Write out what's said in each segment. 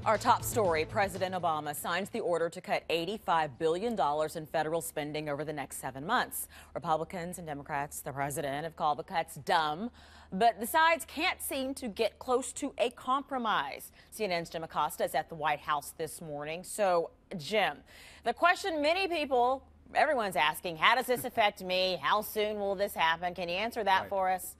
Our top story, President Obama signs the order to cut $85 billion in federal spending over the next 7 months. Republicans and Democrats, the president, have called the cuts dumb, but the sides can't seem to get close to a compromise. CNN's Jim Acosta is at the White House this morning. So, Jim, the question everyone's asking, how does this affect me? How soon will this happen? Can you answer that for us?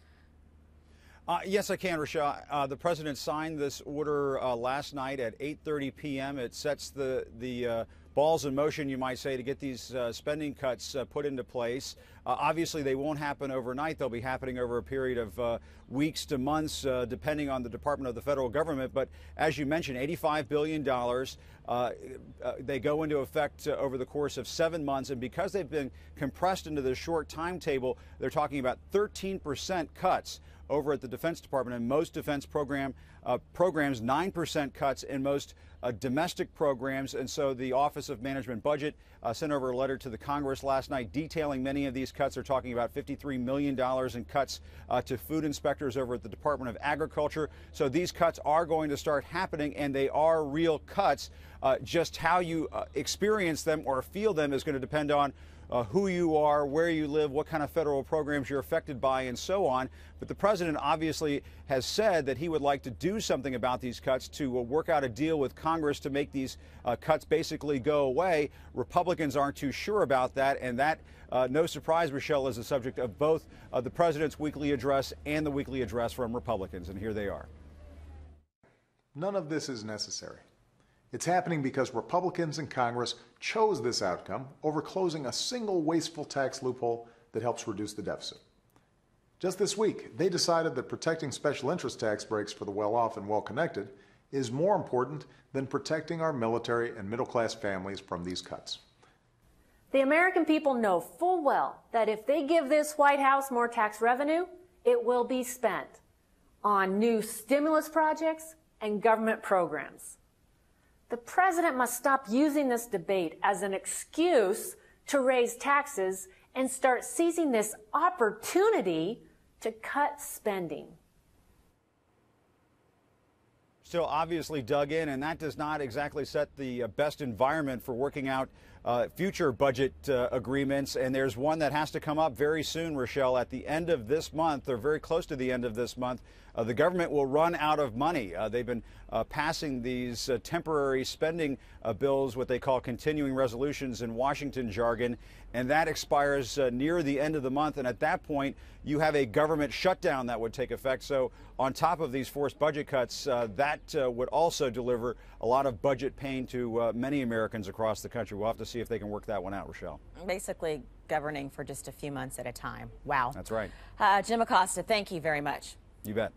Yes, I can, Rochelle. The president signed this order last night at 8:30 p.m. It sets the balls in motion, you might say, to get these spending cuts put into place. Obviously, they won't happen overnight. They'll be happening over a period of weeks to months, depending on the Department of the federal government. But as you mentioned, $85 billion. They go into effect over the course of 7 months. And because they've been compressed into this short timetable, they're talking about 13% cuts over at the Defense Department. In most defense programs, 9% cuts in most domestic programs. And so the Office of Management Budget sent over a letter to the Congress last night detailing many of these cuts. They're talking about $53 million in cuts to food inspectors over at the Department of Agriculture. So these cuts are going to start happening, and they are real cuts. Just how you experience them or feel them is going to depend on who you are, where you live, what kind of federal programs you're affected by, and so on. But the president obviously has said that he would like to do something about these cuts, to work out a deal with Congress to make these cuts basically go away. Republicans aren't too sure about that, and that, no surprise, Michelle, is the subject of both the president's weekly address and the weekly address from Republicans, and here they are. None of this is necessary. It's happening because Republicans in Congress chose this outcome over closing a single wasteful tax loophole that helps reduce the deficit. Just this week, they decided that protecting special interest tax breaks for the well-off and well-connected is more important than protecting our military and middle-class families from these cuts. The American people know full well that if they give this White House more tax revenue, it will be spent on new stimulus projects and government programs. The president must stop using this debate as an excuse to raise taxes and start seizing this opportunity to cut spending. Still obviously dug in, and that does not exactly set the best environment for working out future budget agreements. And there's one that has to come up very soon, Rochelle, at the end of this month, or very close to the end of this month. The government will run out of money. They've been passing these temporary spending bills, what they call continuing resolutions in Washington jargon, and that expires near the end of the month. And at that point, you have a government shutdown that would take effect. So on top of these forced budget cuts, that would also deliver a lot of budget pain to many Americans across the country. We'll have to see if they can work that one out, Rochelle. Basically governing for just a few months at a time. Wow. That's right. Jim Acosta, thank you very much. You bet.